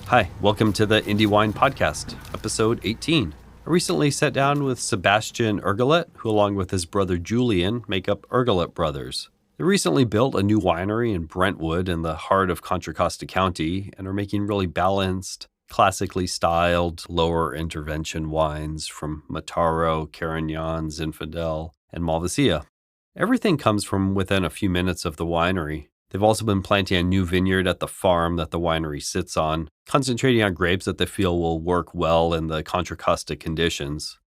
Hi, welcome to the Indie Wine Podcast, episode 18. I recently sat down with Sebastian Erggelet, who along with his brother Julian make up Erggelet Brothers. They recently built a new winery in Brentwood in the heart of Contra Costa County and are making really balanced, classically styled, lower intervention wines from Mataro, Carignane, Zinfandel, and Malvasia. Everything comes from within a few minutes of the winery. They've also been planting a new vineyard at the farm that the winery sits on, concentrating on grapes that they feel will work well in the Contra Costa conditions.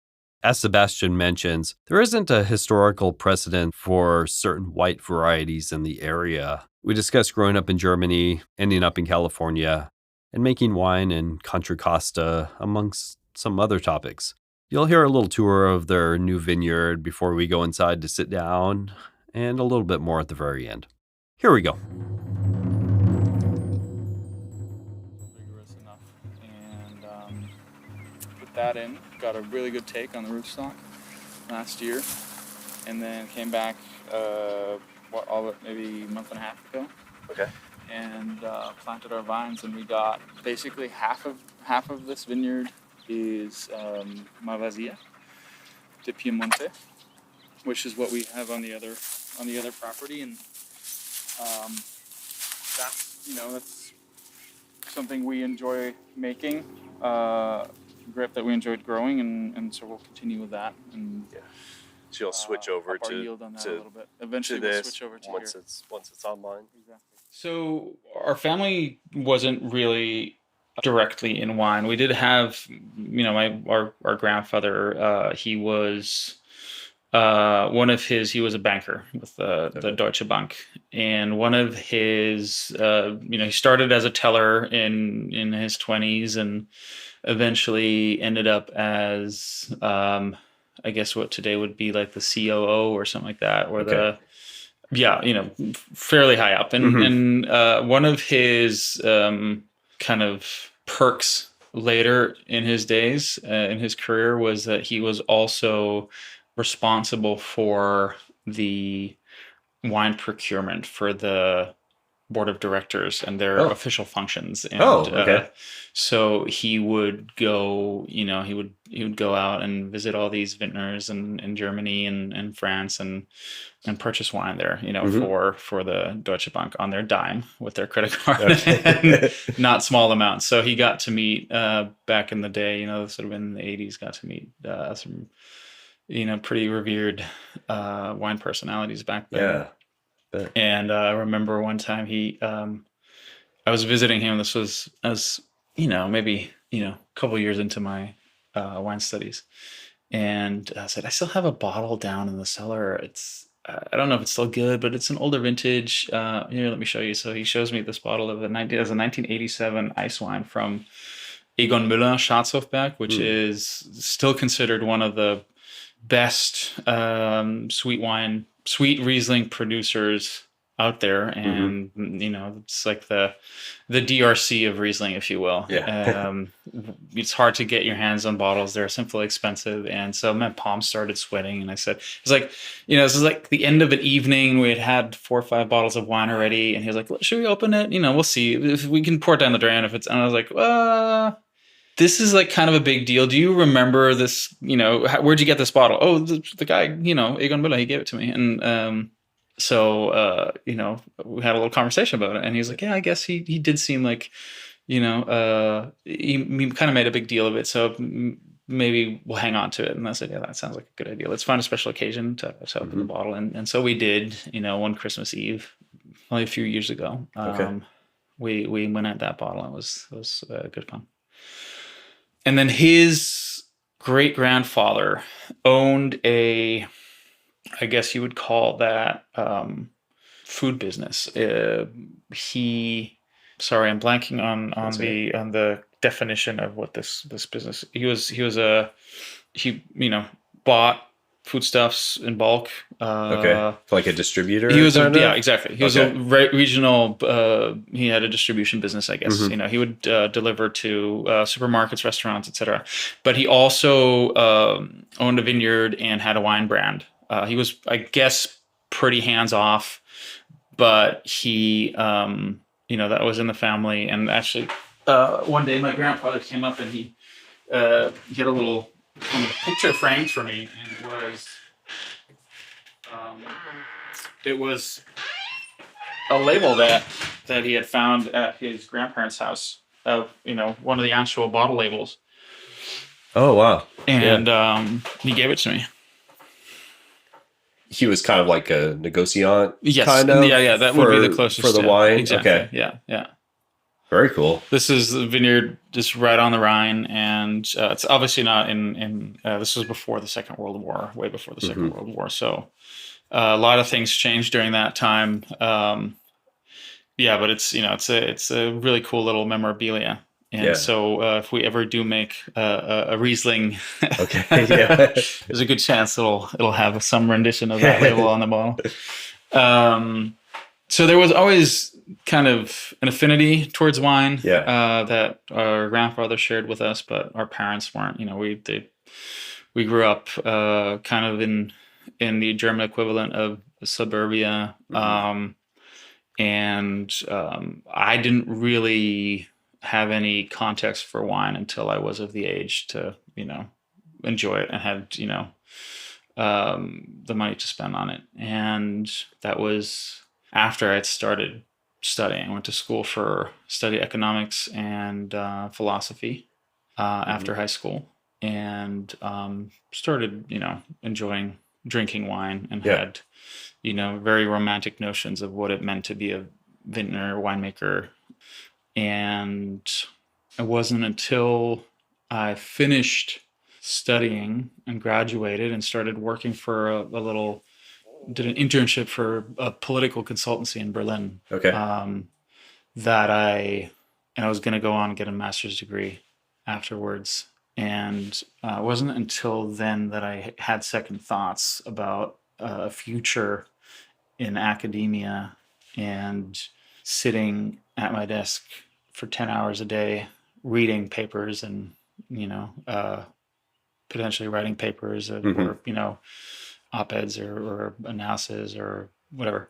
As Sebastian mentions, there isn't a historical precedent for certain white varieties in the area. We discussed growing up in Germany, ending up in California, and making wine in Contra Costa, amongst some other topics. You'll hear a little tour of their new vineyard before we go inside to sit down, and a little bit more at the very end. Here we go. Vigorous enough, and put that in. Got a really good take on the rootstock last year, and then came back maybe a month and a half ago. Okay. And planted our vines, and we got basically half of this vineyard is Malvasia de Piemonte, which is what we have on the other property, and that's something we enjoy making, grape that we enjoyed growing, and so we'll continue with that. And yeah, so you'll switch over up our yield on that a little bit. Eventually, to we'll this switch over to once here. it's online. Exactly. So our family wasn't really directly in wine. We did have, our grandfather. He was. He was a banker with the Deutsche Bank, and one of his, he started as a teller in his 20s and eventually ended up as, I guess what today would be like the COO or something like that, or fairly high up. And one of his kind of perks later in his days, in his career, was that he was also responsible for the wine procurement for the board of directors and their official functions. And so he would go, he would go out and visit all these vintners in Germany and France and purchase wine there, for the Deutsche Bank on their dime with their credit card, and not small amounts. So he got to meet, back in the day, sort of in the 80s, got to meet some pretty revered wine personalities back then. Yeah. And I remember one time I was visiting him. This was maybe a couple years into my wine studies, and I said, I still have a bottle down in the cellar. I don't know if it's still good, but it's an older vintage. Here, let me show you. So he shows me this bottle of a 1987 ice wine from Egon Müller Schatzhofberg, which is still considered one of the best sweet Riesling producers out there, and it's like the DRC of Riesling, if you will. It's hard to get your hands on bottles. They're simply expensive, and so my palms started sweating, and I said, it's like, this is like the end of an evening. We had 4 or 5 bottles of wine already, and he was like, should we open it? We'll see if we can pour it down the drain. And I was like, this is like kind of a big deal. Do you remember this? Where'd you get this bottle? Oh, the guy, Egon Müller, he gave it to me. And so we had a little conversation about it. And he was like, yeah, I guess he did seem like, he kind of made a big deal of it. So maybe we'll hang on to it. And I said, yeah, that sounds like a good idea. Let's find a special occasion to open the bottle. And so we did, one Christmas Eve, only a few years ago. We went at that bottle. It was good fun. And then his great-grandfather owned I guess you would call that food business. I'm blanking on the definition of what this business. He bought foodstuffs in bulk. Like a distributor? He was exactly. He was a regional. He had a distribution business, I guess. He would deliver to supermarkets, restaurants, etc. But he also owned a vineyard and had a wine brand. He was, I guess, pretty hands off, but he, that was in the family. And actually, one day my grandfather came up and he had a little kind of picture framed for me, and it was a label that he had found at his grandparents' house of one of the actual bottle labels. Oh wow! And he gave it to me. He was kind of like a negociant. Yes, kind of. yeah. That would be the closest for the wine. Exactly. Okay. Yeah. Very cool. This is the vineyard just right on the Rhine, and it's obviously not in this was before the Second World War, way before the Second World War. So a lot of things changed during that time. But it's a really cool little memorabilia. And so if we ever do make a Riesling, there's a good chance it'll have some rendition of that label on the bottle. So there was always kind of an affinity towards wine that our grandfather shared with us, but our parents weren't. We grew up kind of in the German equivalent of suburbia, and I didn't really have any context for wine until I was of the age to enjoy it and had the money to spend on it. And that was after I'd started studying. I went to school for study economics and philosophy after high school, and started enjoying drinking wine, and had very romantic notions of what it meant to be a vintner, winemaker. And it wasn't until I finished studying and graduated and started working for did an internship for a political consultancy in Berlin. Okay. That I was going to go on and get a master's degree afterwards. And it wasn't until then that I had second thoughts about a future in academia and sitting at my desk for 10 hours a day, reading papers and, potentially writing papers or, op-eds or analysis or whatever.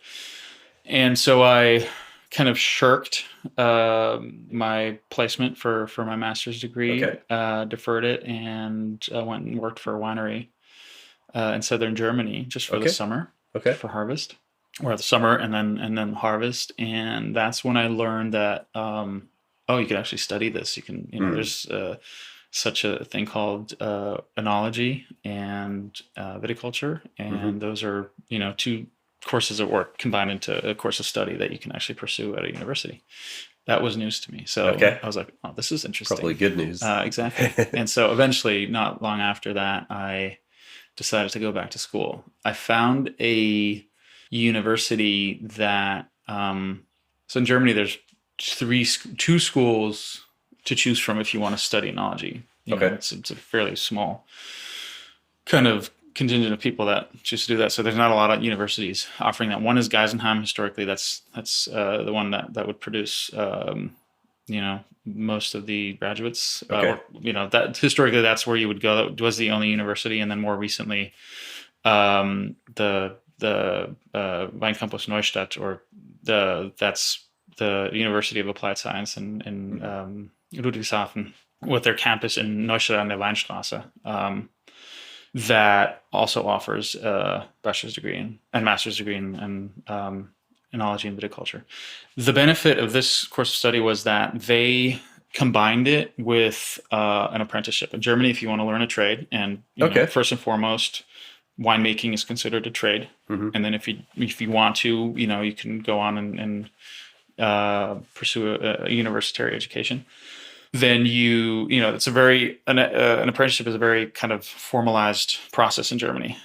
And so I kind of shirked my placement for my master's degree, deferred it, and went and worked for a winery in southern Germany just for the summer, for harvest, or the summer and then harvest. And that's when I learned that you can actually study this. You can there's such a thing called enology and viticulture, and those are two courses at work combined into a course of study that you can actually pursue at a university. That was news to me. So I was like, oh, this is interesting. Probably good news. Exactly. And so eventually, not long after that, I decided to go back to school. I found a university that, so in Germany, there's two schools to choose from if you want to study enology. It's a fairly small kind of contingent of people that choose to do that. So there's not a lot of universities offering that. One is Geisenheim. Historically, that's the one that would produce most of the graduates. That historically that's where you would go. That was the only university, and then more recently, the Weincampus Neustadt, that's the University of Applied Science in Ludwigshafen, with their campus in Neustadt an der Weinstraße. That also offers a bachelor's degree and master's degree in enology and viticulture. The benefit of this course of study was that they combined it with an apprenticeship. In Germany, if you want to learn a trade, and first and foremost, winemaking is considered a trade. And then if you want to, you can go on and pursue a university education. Then it's an apprenticeship is a very kind of formalized process in Germany,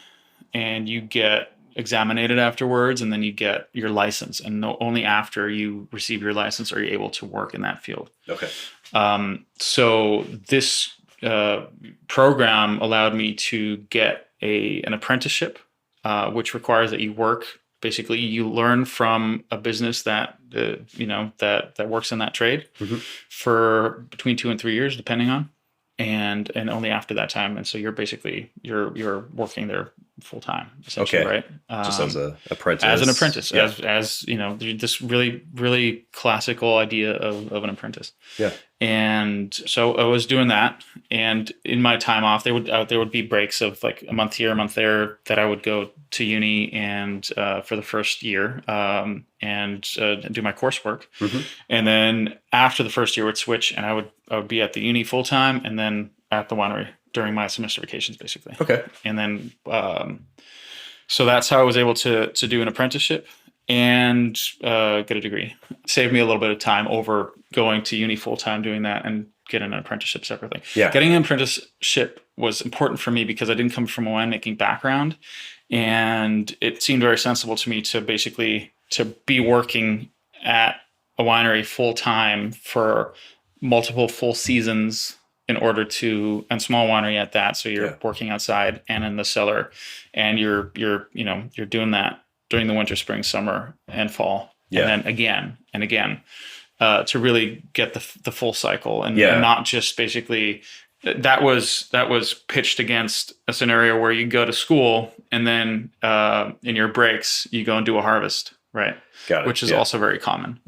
and you get examinated afterwards, and then you get your license, and only after you receive your license are you able to work in that field. So this program allowed me to get an apprenticeship, which requires that you work. Basically, you learn from a business that that works in that trade for between 2 and 3 years, depending on, and only after that time. And so you're working there full time, essentially, Okay. right? Just as an apprentice. As an apprentice, Yeah. as this really, really classical idea of an apprentice. Yeah. And so I was doing that, and in my time off, there would be breaks of like a month here, a month there, that I would go to uni and for the first year and do my coursework, and then after the first year would switch, and I would be at the uni full time, and then at the winery during my semester vacations, basically. Okay. And then so that's how I was able to do an apprenticeship and get a degree. Saved me a little bit of time over going to uni full time, doing that, and getting an apprenticeship separately. Yeah. Getting an apprenticeship was important for me because I didn't come from a winemaking background, and it seemed very sensible to me to basically to be working at a winery full time for multiple full seasons in order to, and small winery at that. So you're working outside and in the cellar, and you're doing that during the winter, spring, summer, and fall, and then again and again, to really get the full cycle, and not just basically. That was pitched against a scenario where you go to school and then in your breaks you go and do a harvest, right? Got it. Which is also very common.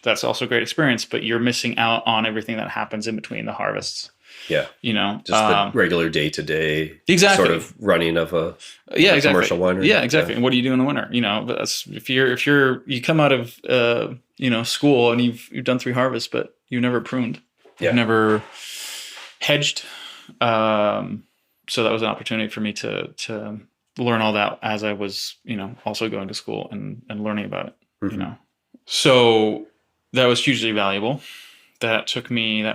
That's also a great experience, but you're missing out on everything that happens in between the harvests. Yeah. Just the regular day-to-day exactly. sort of running of a exactly. commercial winery. Yeah, exactly. And what do you do in the winter? That's, if you come out of school and you've done 3 harvests, but you've never pruned. You've never hedged. So that was an opportunity for me to learn all that as I was, also going to school and learning about it, So that was hugely valuable. That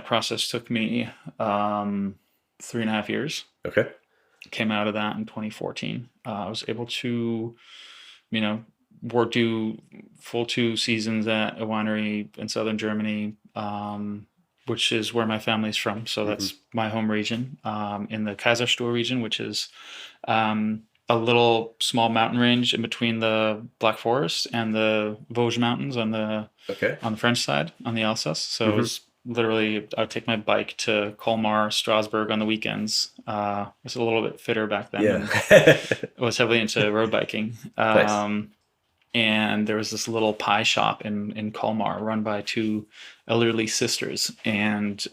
process took me 3.5 years. Okay. Came out of that in 2014. I was able to, do full 2 seasons at a winery in southern Germany, which is where my family's from. So that's my home region, in the Kaiserstuhl region, which is a little small mountain range in between the Black Forest and the Vosges Mountains on the French side, on the Alsace. So it was literally, I would take my bike to Colmar, Strasbourg on the weekends. I was a little bit fitter back then. Yeah. I was heavily into road biking. Nice. And there was this little pie shop in Colmar run by 2 elderly sisters. And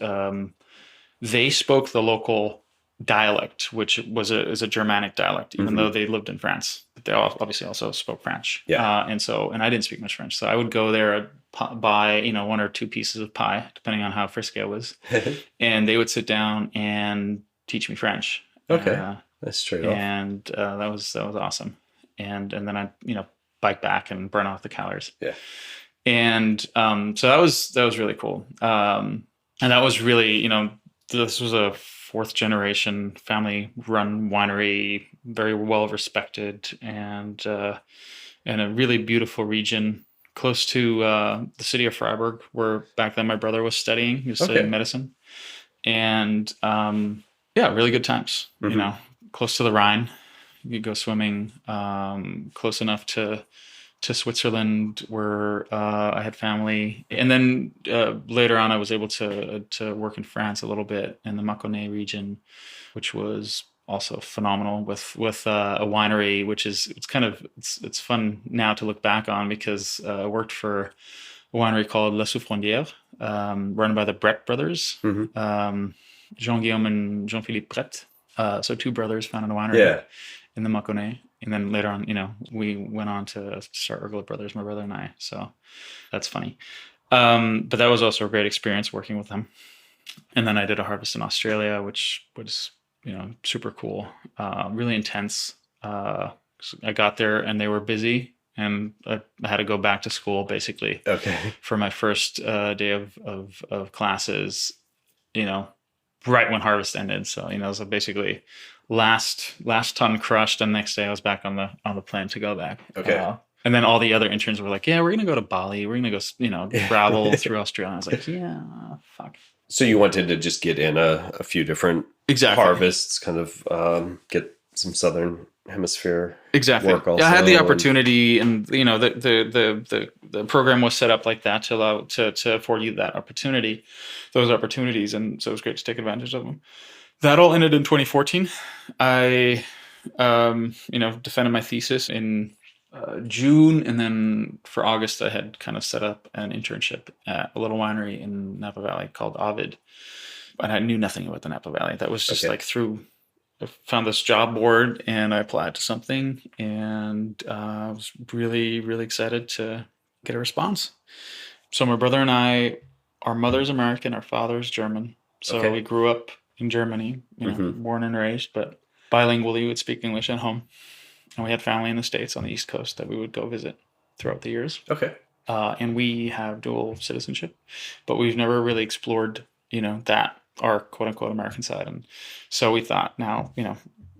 they spoke the local dialect, which is a Germanic dialect, even though they lived in France. But they obviously also spoke French. Yeah. And I didn't speak much French. So I would go there, buy 1 or 2 pieces of pie, depending on how frisky I was. And they would sit down and teach me French. Okay. That's straight off. And that was awesome. And then I, bike back and burn off the calories. Yeah. And so that was really cool. And that was really, this was a 4th generation family run winery, very well respected, and a really beautiful region close to the city of Freiburg, where back then my brother was studying. He was studying medicine. And really good times, close to the Rhine. You could go swimming, close enough to Switzerland, where I had family. And then later on, I was able to work in France a little bit in the Mâconnais region, which was also phenomenal with a winery, which is, it's fun now to look back on, because I worked for a winery called La Souffrandière, run by the Brett brothers, Jean-Guillaume and Jean-Philippe Brett. So 2 brothers founded a winery in the Mâconnais. And then later on, we went on to start Erggelet Brothers, my brother and I. So that's funny. But that was also a great experience working with them. And then I did a harvest in Australia, which was, super cool, really intense. I got there and they were busy, and I had to go back to school basically for my first day of classes, right when harvest ended. So, so basically last ton crushed, and the next day I was back on the plane to go back. And then all the other interns were like, yeah, we're gonna go to Bali, we're gonna go travel through Australia. And I was like, yeah, fuck. So you wanted to just get in a few different harvests, kind of get some southern hemisphere work also. Yeah, I had the opportunity, and the program was set up like that to allow to afford you those opportunities, and so it was great to take advantage of them. That all ended in 2014. I defended my thesis in June, and then for August I had kind of set up an internship at a little winery in Napa Valley called Ovid, and I knew nothing about the Napa Valley. That was just I found this job board and I applied to something, and I was really, really excited to get a response. So my brother and I, our mother's American, our father's German. So we grew up in Germany, born and raised, but bilingually we would speak English at home. And we had family in the States on the East Coast that we would go visit throughout the years. Okay. And we have dual citizenship, but we've never really explored, that, our quote unquote American side. And so we thought now,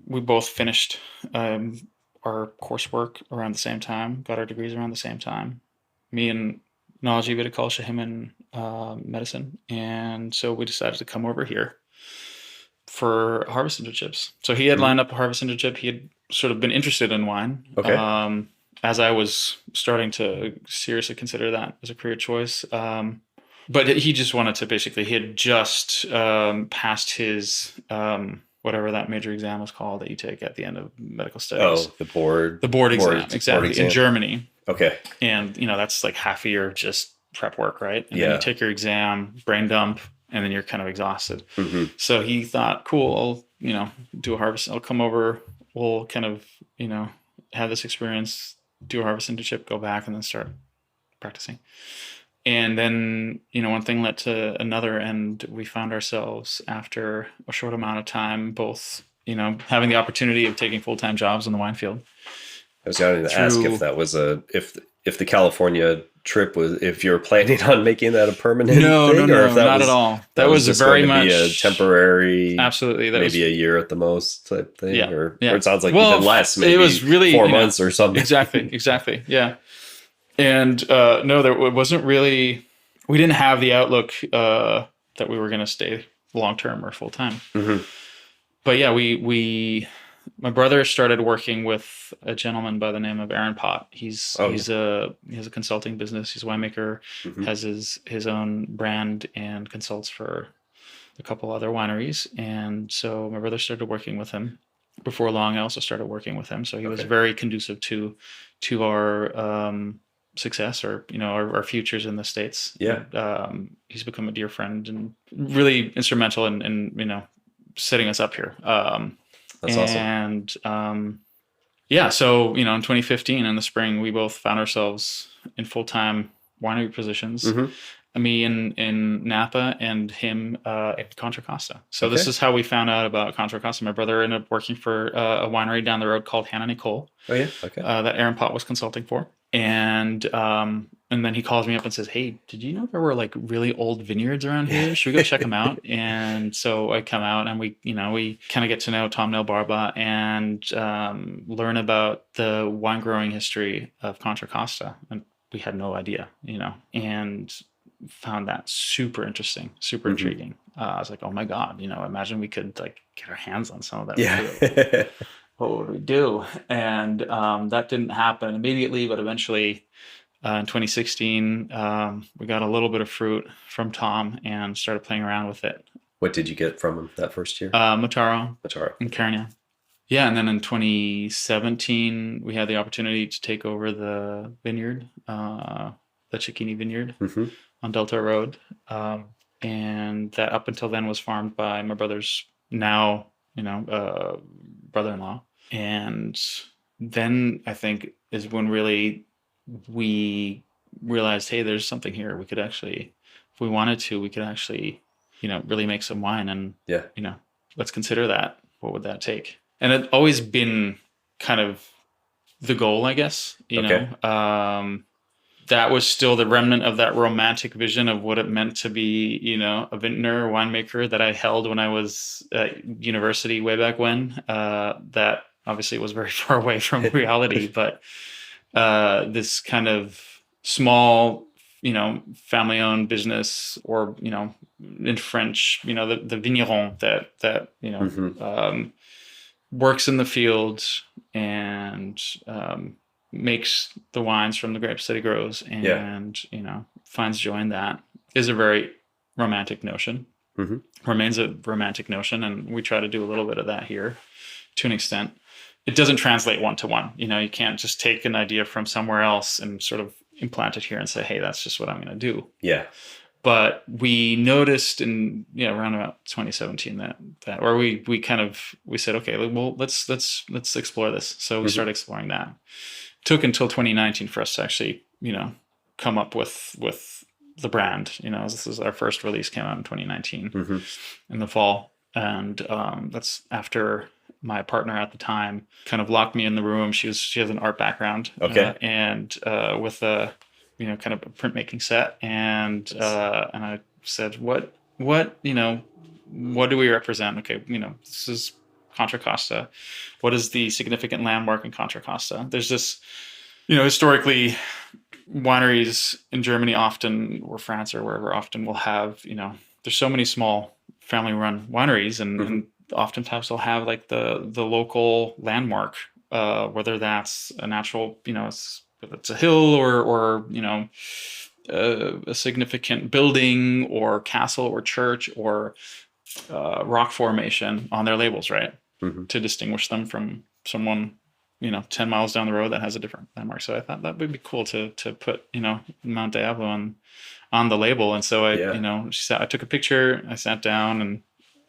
we both finished our coursework around the same time, got our degrees around the same time. Me in Enology, Viticulture, him in medicine. And so we decided to come over here for harvest internships. So he had lined up a harvest internship. He had sort of been interested in wine. Okay. As I was starting to seriously consider that as a career choice. But he just wanted to he had just passed his, whatever that major exam was called that you take at the end of medical studies. Oh, the board. The board exam, exactly, board exam. In Germany. Okay. And, that's like half a year of just prep work, right? And then you take your exam, brain dump, and then you're kind of exhausted. Mm-hmm. So he thought, cool, I'll, do a harvest. I'll come over. We'll kind of, have this experience, do a harvest internship, go back, and then start practicing. And then, one thing led to another, and we found ourselves after a short amount of time, both, having the opportunity of taking full-time jobs in the wine field. I was going to ask if that was if the California trip was, if you're planning on making that a permanent thing, or if that not was, at all. That was very going to much be a temporary, absolutely, maybe a year at the most type thing, or it sounds like even less. Maybe it was really 4 months or something. Exactly, yeah. And no, there wasn't really. We didn't have the outlook that we were going to stay long term or full time. Mm-hmm. But yeah, my brother started working with a gentleman by the name of Aaron Pott. He has a consulting business. He's a winemaker, has his own brand, and consults for a couple other wineries. And so my brother started working with him. Before long, I also started working with him. So he was very conducive to our success, or our futures in the States. Yeah. He's become a dear friend and really instrumental in setting us up here. That's awesome. And so in 2015 in the spring, we both found ourselves in full-time winery positions. Me in Napa, and him at Contra Costa. So this is how we found out about Contra Costa. My brother ended up working for a winery down the road called Hannah Nicole. Oh yeah, okay. That Aaron Pott was consulting for. And then he calls me up and says, "Hey, did you know there were like really old vineyards around here? Should we go check them out?" And so I come out, and we kind of get to know Tom Nel Barba and learn about the wine growing history of Contra Costa. And we had no idea, and found that super interesting, super intriguing. I was like, oh my God, imagine we could like get our hands on some of that. Yeah. What would we do? And that didn't happen immediately, but eventually in 2016, we got a little bit of fruit from Tom and started playing around with it. What did you get from him that first year? Mataro and Carignane. Yeah, and then in 2017, we had the opportunity to take over the vineyard, the Cicchini Vineyard on Delta Road. And that up until then was farmed by my brother's now, brother-in-law. And then I think is when really we realized, hey, there's something here. We could actually, if we wanted to, we could actually, really make some wine, and, let's consider that. What would that take? And it's always been kind of the goal, I guess, that was still the remnant of that romantic vision of what it meant to be, a vintner, winemaker that I held when I was at university way back when. That obviously was very far away from reality, but this kind of small, family-owned business, or in French, the vigneron that works in the fields and makes the wines from the grapes that he grows, and finds joy in that, is a very romantic notion. Remains a romantic notion, and we try to do a little bit of that here to an extent. it doesn't translate one-to-one. You can't just take an idea from somewhere else and sort of implant it here and say, hey, that's just what I'm going to do. Yeah. But we noticed around about 2017 that or we said, okay, well, let's explore this. So we started exploring that. It took until 2019 for us to actually, come up with the brand. This is our first release, came out in 2019 in the fall. And that's after my partner at the time kind of locked me in the room. She has an art background. Okay. And with a kind of a printmaking set, and I said, what do we represent? Okay, this is Contra Costa. What is the significant landmark in Contra Costa? There's this, historically, wineries in Germany often, or France or wherever, often will have, there's so many small family-run wineries, and oftentimes they'll have like the local landmark, whether that's a natural, whether it's a hill or a significant building or castle or church or rock formation on their labels, right? To distinguish them from someone 10 miles down the road that has a different landmark. So I thought that would be cool to put Mount Diablo on the label. And so I took a picture, I sat down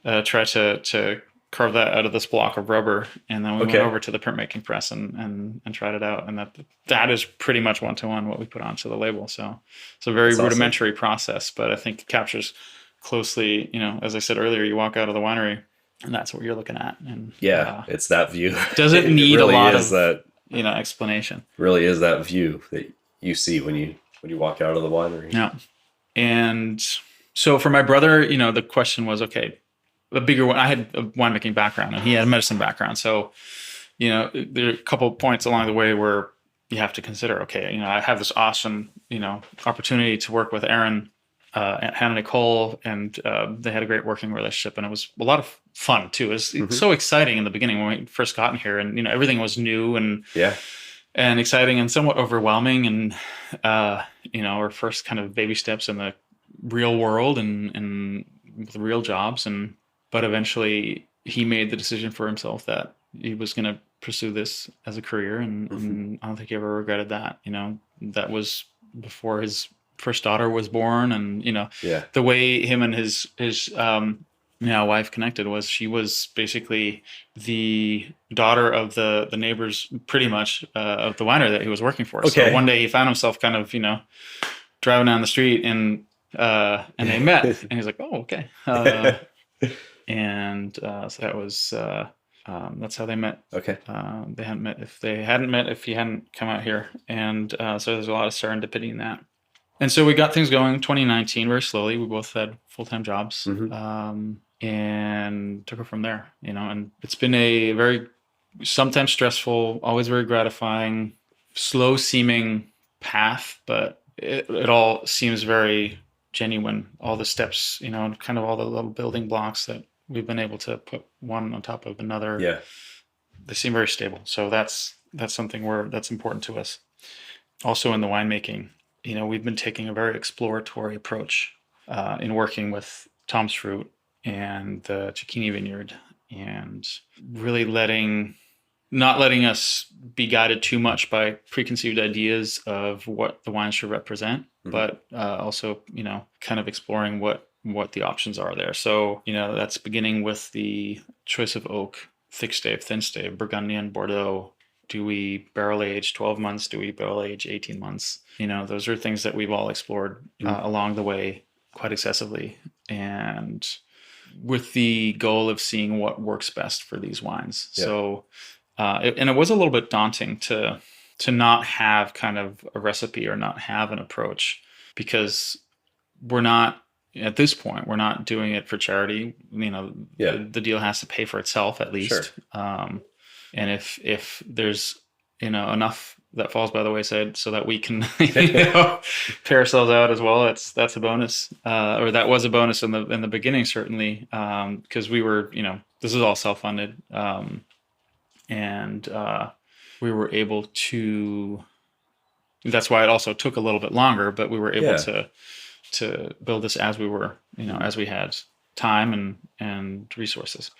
and tried to carve that out of this block of rubber, and then we went over to the printmaking press and tried it out, and that is pretty much one-to-one what we put onto the label. So it's a very rudimentary process, but I think it captures closely, as I said earlier, you walk out of the winery and that's what you're looking at. And it's that view. Doesn't need really a lot of that explanation. Really is that view that you see when you walk out of the winery. Yeah. And so for my brother, the question was, okay, a bigger one. I had a winemaking background and he had a medicine background. So, there are a couple of points along the way where you have to consider, okay, I have this awesome, opportunity to work with Aaron and Hannah Nicole, and they had a great working relationship, and it was a lot of fun too. It was so exciting in the beginning when we first got in here, and everything was new and exciting and somewhat overwhelming, and our first kind of baby steps in the real world and with real jobs, but eventually he made the decision for himself that he was going to pursue this as a career, and I don't think he ever regretted that. That was before his first daughter was born, and the way him and his wife connected was she was basically the daughter of the neighbors, pretty much, of the winery that he was working for. So one day he found himself kind of driving down the street, and they met, and he's like, oh, okay. And so that was that's how they met. Okay. They hadn't met if he hadn't come out here, and so there's a lot of serendipity in that. And so we got things going 2019 very slowly. We both had full-time jobs, and took it from there. And it's been a very sometimes stressful, always very gratifying, slow-seeming path, but it all seems very genuine. All the steps, kind of all the little building blocks that we've been able to put one on top of another. Yeah, they seem very stable. So that's something that's important to us. Also in the winemaking, we've been taking a very exploratory approach in working with Tom's Fruit and the Cicchini Vineyard, and really not letting us be guided too much by preconceived ideas of what the wine should represent, but also, kind of exploring what the options are there. So, that's beginning with the choice of oak, thick stave, thin stave, Burgundian, Bordeaux. Do we barrel age 12 months? Do we barrel age 18 months? Those are things that we've all explored along the way quite excessively, and with the goal of seeing what works best for these wines. Yeah. So, it was a little bit daunting to not have kind of a recipe or not have an approach, because we're not, at this point, we're not doing it for charity. The deal has to pay for itself at least. Sure. And if there's enough that falls by the wayside so that we can pay ourselves out as well, that's a bonus. Or that was a bonus in the beginning, certainly, because we were this is all self-funded, and we were able to. That's why it also took a little bit longer, but we were able to build this as we were, as we had time and resources.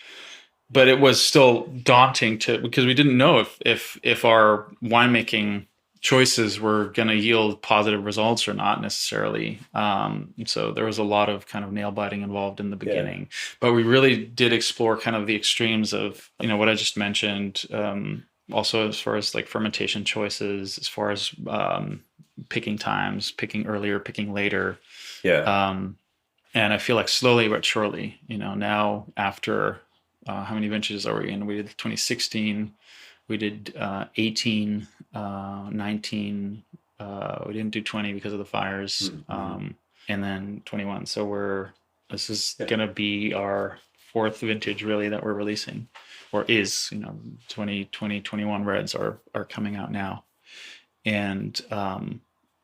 but it was still daunting because we didn't know if our winemaking choices were going to yield positive results or not necessarily. So there was a lot of kind of nail biting involved in the beginning, but we really did explore kind of the extremes of, what I just mentioned. Also as far as like fermentation choices, as far as picking times, picking earlier, picking later. And I feel like slowly but surely, now after how many vintages are we in? We did 2016, we did 18, 19. We didn't do 20 because of the fires, and then 21. So this is going to be our fourth vintage really that we're releasing, or is, 2020, 21 reds are coming out now. And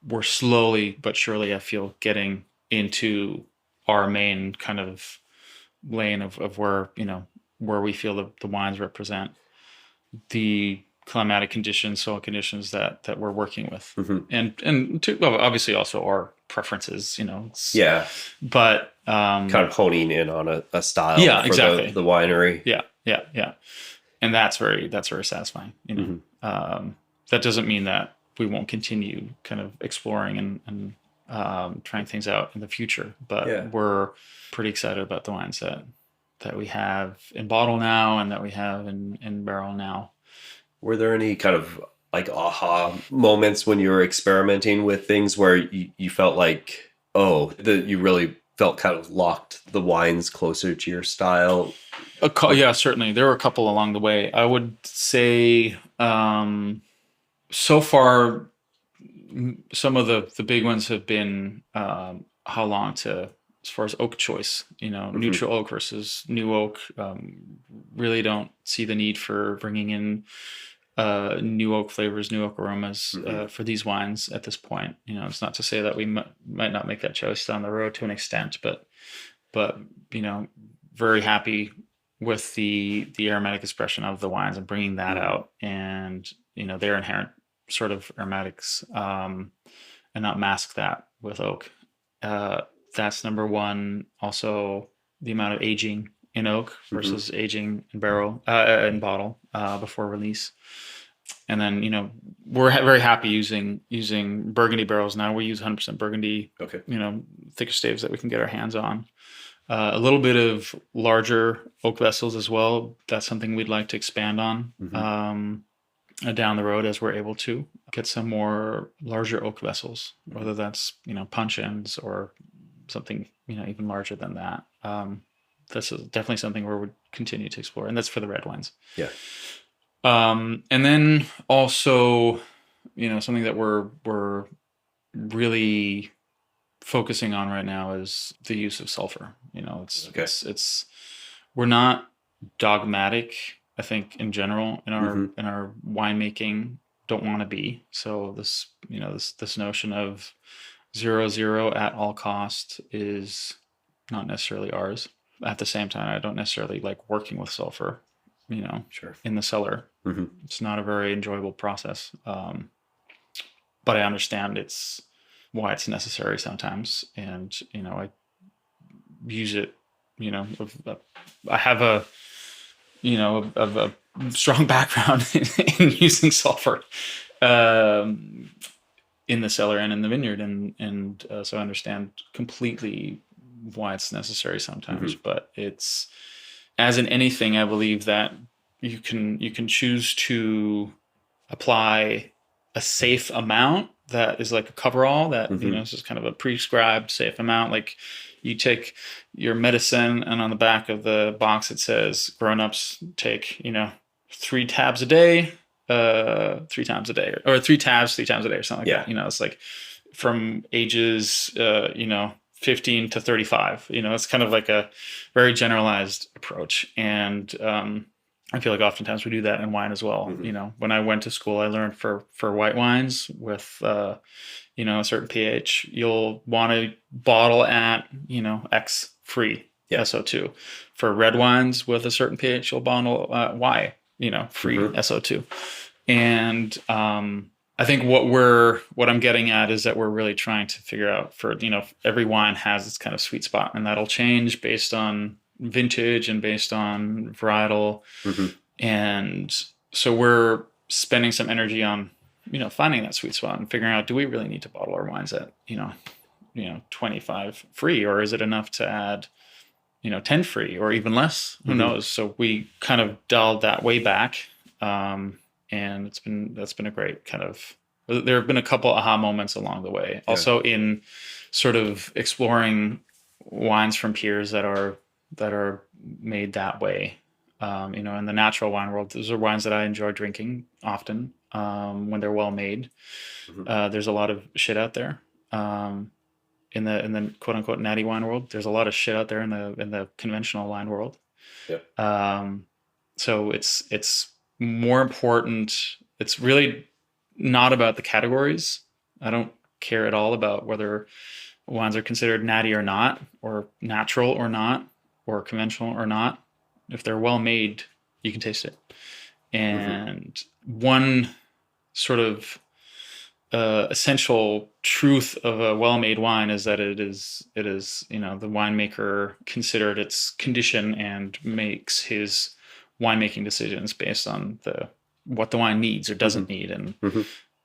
we're slowly but surely, I feel, getting into our main kind of lane of where, where we feel the wines represent the climatic conditions, soil conditions that we're working with, and obviously also our preferences, but kind of honing in on a style, exactly. the winery, and that's very satisfying. That doesn't mean that we won't continue kind of exploring and trying things out in the future, but we're pretty excited about the wines that we have in bottle now and that we have in barrel now. Were there any kind of like aha moments when you were experimenting with things where you felt like, you really felt kind of locked the wines closer to your style? Yeah, certainly. There were a couple along the way. I would say so far, some of the big ones have been how long as far as oak choice, neutral oak versus new oak. Really don't see the need for bringing in new oak flavors, new oak aromas for these wines at this point. It's not to say that we might not make that choice down the road to an extent, but very happy with the aromatic expression of the wines and bringing that out, and their inherent sort of aromatics, and not mask that with oak. That's number one. Also, the amount of aging in oak versus aging in barrel, in bottle, before release. And then, we're very happy using Burgundy barrels now. We use 100% Burgundy, thicker staves that we can get our hands on. A little bit of larger oak vessels as well. That's something we'd like to expand on down the road as we're able to get some more larger oak vessels, whether that's, punch-ins or something, even larger than that. This is definitely something we would continue to explore, and that's for the red wines. Yeah. And then also, something that we're really focusing on right now is the use of sulfur. It's we're not dogmatic, I think, in general in our winemaking. Don't want to be. So this notion of 0 at all cost is not necessarily ours. At the same time, I don't necessarily like working with sulfur, in the cellar. It's not a very enjoyable process. But I understand why it's necessary sometimes. And, I use it, I have a strong background in using sulfur in the cellar and in the vineyard, and so I understand completely why it's necessary sometimes. But it's, as in anything, I believe that you can choose to apply a safe amount that is like a coverall that it's just kind of a prescribed safe amount. Like you take your medicine, and on the back of the box it says grown-ups take 3 tabs a day, 3 times a day, or 3 tabs 3 times a day, or something like that. It's like from ages 15 to 35. It's kind of like a very generalized approach, and I feel like oftentimes we do that in wine as well. When I went to school, I learned for white wines with a certain pH, you'll want to bottle at X free SO2. For red wines with a certain pH, you'll bottle Y free SO2. And I think what I'm getting at is that we're really trying to figure out for every wine has its kind of sweet spot, and that'll change based on vintage and based on varietal. And so we're spending some energy on, finding that sweet spot and figuring out, do we really need to bottle our wines at, 25 free, or is it enough to add, 10 free or even less? Who knows? So we kind of dialed that way back. And that's been a great kind of, there have been a couple aha moments along the way. Yeah. Also in sort of exploring wines from peers that are made that way. In the natural wine world, those are wines that I enjoy drinking often when they're well made. There's a lot of shit out there. In the quote unquote natty wine world, there's a lot of shit out there in the conventional wine world. Yeah. So it's more important. It's really not about the categories. I don't care at all about whether wines are considered natty or not, or natural or not, or conventional or not. If they're well made, you can taste it. And one sort of essential truth of a well-made wine is that it is the winemaker considered its condition and makes his winemaking decisions based on what the wine needs or doesn't need,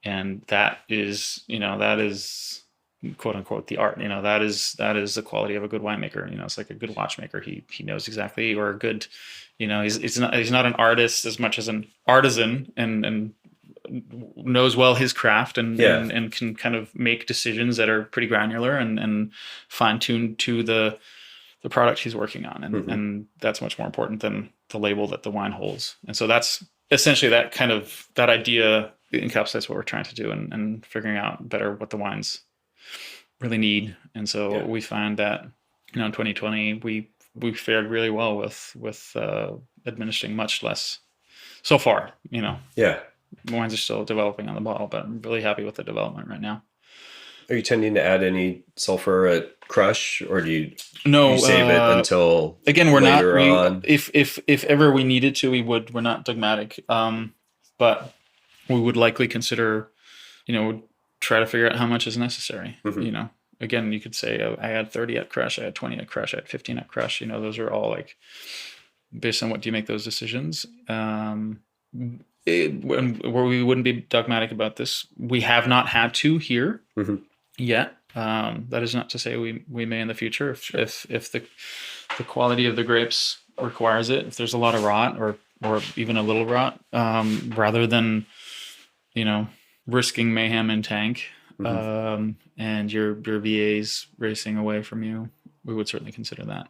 and that is quote unquote the art. That is the quality of a good winemaker. It's like a good watchmaker. He knows exactly, or a good, he's not an artist as much as an artisan, and knows well his craft and can kind of make decisions that are pretty granular and fine-tuned to the product he's working on. And that's much more important than the label that the wine holds. And so that's essentially that idea encapsulates what we're trying to do, and figuring out better what the wines really need. And so we find that, in 2020, we fared really well with administering much less so far, Wines are still developing on the bottle, but I'm really happy with the development right now. Are you tending to add any sulfur at crush, or do you save it until again? We're not. If ever we needed to, we would. We're not dogmatic, but we would likely consider, try to figure out how much is necessary. Again, you could say I had 30 at crush, I had 20 at crush, I had 15 at crush. Those are all like based on what do you make those decisions. Where we wouldn't be dogmatic about this, we have not had to here yet. That is not to say we may in the future if the quality of the grapes requires it. If there's a lot of rot or even a little rot, rather than risking mayhem in tank and your VAs racing away from you, we would certainly consider that.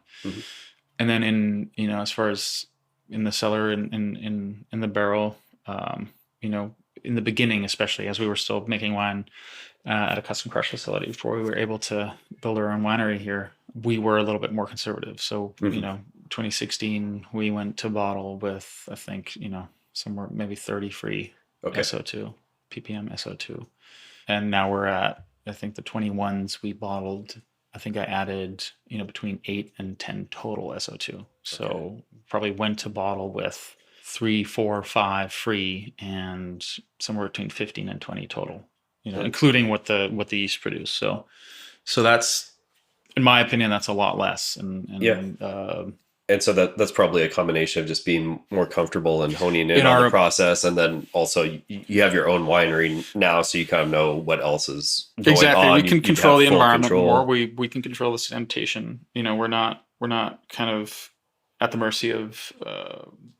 And then in as far as in the cellar in the barrel. In the beginning, especially as we were still making wine at a custom crush facility before we were able to build our own winery here, we were a little bit more conservative. So, 2016, we went to bottle with, I think, somewhere maybe 30 free SO2, ppm SO2. And now we're at, I think the 21s we bottled, I think I added, between 8 and 10 total SO2. So probably went to bottle with 3, 4, 5 free, and somewhere between 15 and 20 total, including what the yeast produce. So that's, in my opinion, that's a lot less. And so that's probably a combination of just being more comfortable and honing in on the process. And then also you have your own winery now, so you kind of know what else is going on. We can control the environment more. We can control the sedimentation. We're not kind of at the mercy of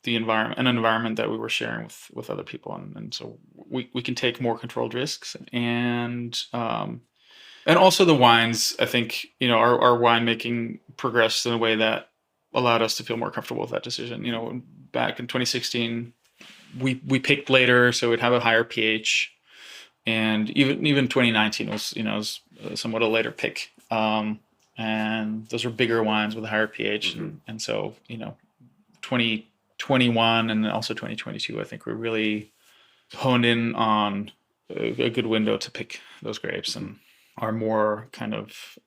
the environment, an environment that we were sharing with other people. And so we can take more controlled risks. And also the wines, I think, our winemaking progressed in a way that allowed us to feel more comfortable with that decision. Back in 2016, we picked later, so we'd have a higher pH, and even 2019 was somewhat a later pick. And those are bigger wines with a higher pH, and so 2021 and also 2022, I think we really honed in on a good window to pick those grapes, and are more kind of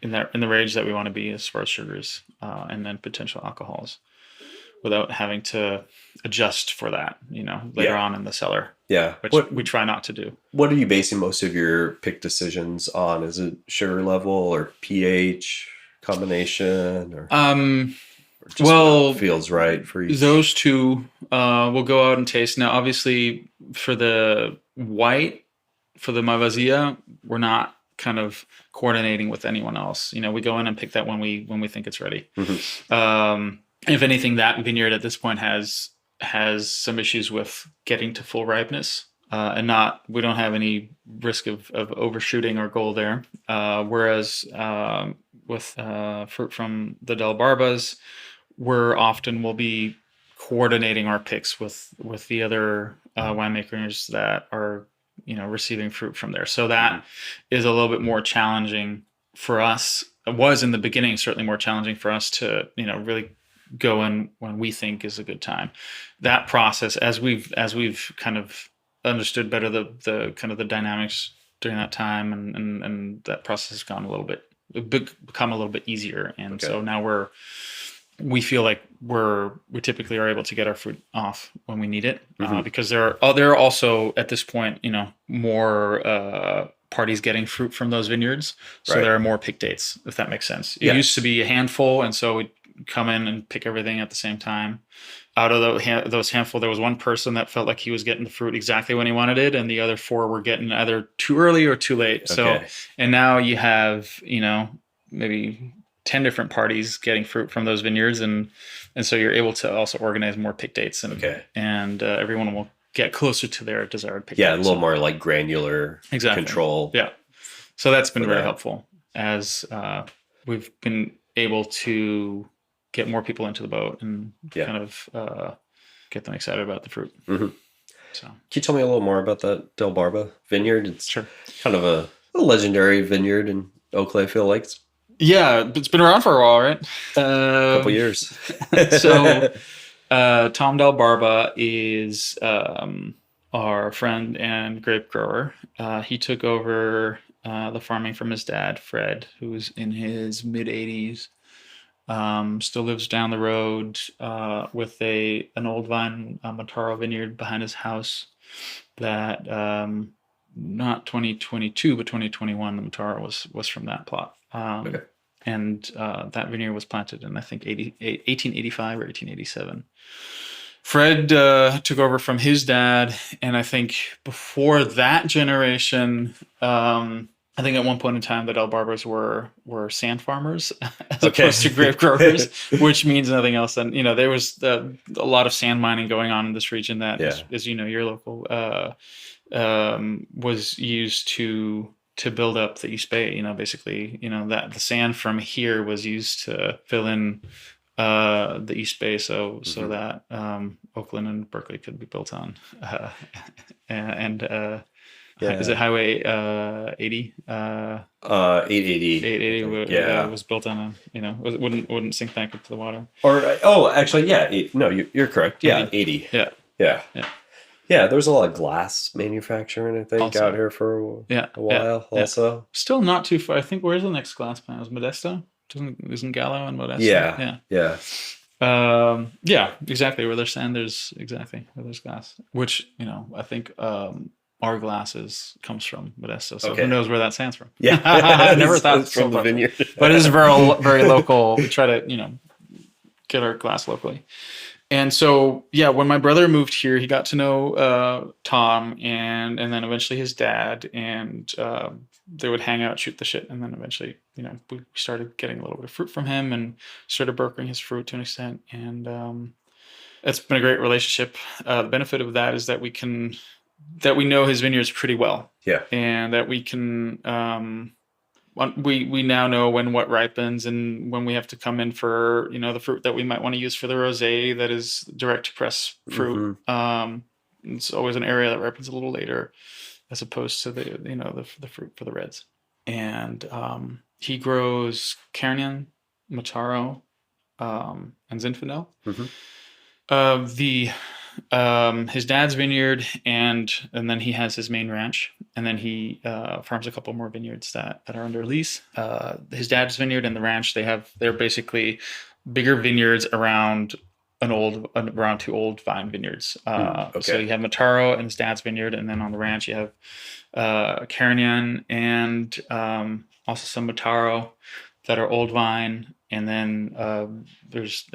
in the range that we want to be as far as sugars and then potential alcohols, without having to adjust for that, later on in the cellar. Yeah. Which we try not to do. What are you basing most of your pick decisions on? Is it sugar level or pH combination? Or Or just what feels right for each? Those two will go out and taste. Now, obviously, for the white, for the Malvasia, we're not kind of coordinating with anyone else. We go in and pick that when we think it's ready. If anything, that vineyard at this point has some issues with getting to full ripeness, and we don't have any risk of overshooting our goal there. Whereas with fruit from the Del Barbas, we'll be coordinating our picks with the other winemakers that are receiving fruit from there. So that is a little bit more challenging for us. It was in the beginning certainly more challenging for us to really go in when we think is a good time. That process, as we've kind of understood better the kind of the dynamics during that time, and that process has become a little bit easier, and so now we feel like we typically are able to get our fruit off when we need it, because there are also at this point more parties getting fruit from those vineyards, so there are more pick dates, if that makes sense. It used to be a handful, and so we'd come in and pick everything at the same time. Out of those handful, there was one person that felt like he was getting the fruit exactly when he wanted it, and the other 4 were getting either too early or too late. So, and now you have maybe 10 different parties getting fruit from those vineyards, and so you're able to also organize more pick dates, and everyone will get closer to their desired pick date. A little more like granular control. Yeah. So that's been very helpful as we've been able to get more people into the boat and kind of get them excited about the fruit. So, can you tell me a little more about that Del Barba vineyard? It's kind of a legendary vineyard in Oakley, I feel like. It's been around for a while, right? A couple years. So Tom Del Barba is our friend and grape grower. He took over the farming from his dad, Fred, who's in his mid-80s. Still lives down the road with an old vine Mataro vineyard behind his house that not 2022 but 2021 the Mataro was from that plot. And that vineyard was planted in I think 1885 or 1887. Fred took over from his dad, and I think before that generation, I think at one point in time the Del Barbas were sand farmers as opposed to grape growers, which means nothing else than there was a lot of sand mining going on in this region that, as your local was used to build up the East Bay. Basically, that the sand from here was used to fill in the East Bay, so that Oakland and Berkeley could be built on, is it Highway 80? 880. 880 was built on wouldn't sink back into the water. Or actually, you're correct. 80. Yeah, there's a lot of glass manufacturing, I think, also out here for a while. Also, still not too far. I think where's the next glass plant? Is Modesto? Isn't Gallo and Modesto? Yeah, exactly. Where there's sand, there's glass. Which I think our glasses comes from Modesto. So who knows where that sand's from? Yeah, I never thought it's from the vineyard. But it's very very local. We try to get our glass locally. And so, when my brother moved here, he got to know Tom and then eventually his dad, and they would hang out, shoot the shit. And then eventually, we started getting a little bit of fruit from him and started brokering his fruit to an extent. And it's been a great relationship. The benefit of that is that we know his vineyards pretty well. Yeah. And that we can, we now know when what ripens and when we have to come in for the fruit that we might want to use for the rosé that is direct to press fruit. It's always an area that ripens a little later as opposed to the fruit for the reds. And he grows Carignane, Mataro, and Zinfandel. His dad's vineyard, and then he has his main ranch, and then he farms a couple more vineyards that are under lease. His dad's vineyard and the ranch, they're basically bigger vineyards around two old vine vineyards. So you have Mataro and his dad's vineyard, and then on the ranch you have Carignane and also some Mataro that are old vine. and then there's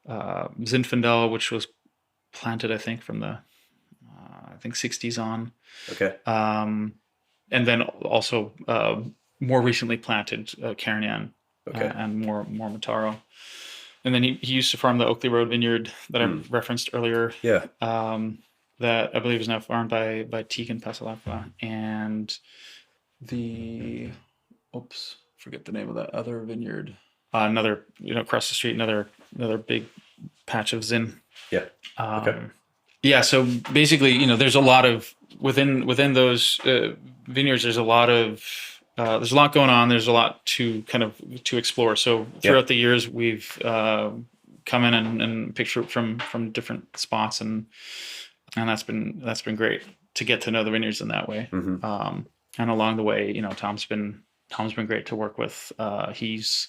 Zinfandel, which was planted, I think, from the 60s on. Okay. And then also more recently planted Carignane Okay. and more Mataro. And then he used to farm the Oakley Road vineyard that I referenced earlier. Yeah. That I believe is now farmed by Tegan Pasalapa. And forget the name of that other vineyard. Another, across the street, another big patch of Zin. Yeah. Okay. Yeah. So basically, there's a lot of within those vineyards. There's a lot going on. There's a lot to explore. So throughout the years, we've come in and picked fruit from different spots, and that's been great to get to know the vineyards in that way. Mm-hmm. And along the way, Tom's been great to work with. He's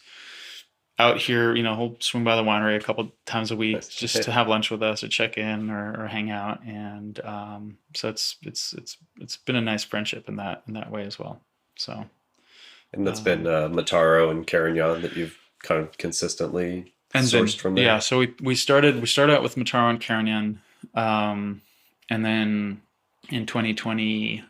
out here, he'll swing by the winery a couple times a week just to have lunch with us or check in or hang out. And so it's been a nice friendship in that way as well. So, and that's been Mataro and Carignane that you've kind of consistently sourced from there. Yeah. So we started out with Mataro and Carignane, and then in 2018,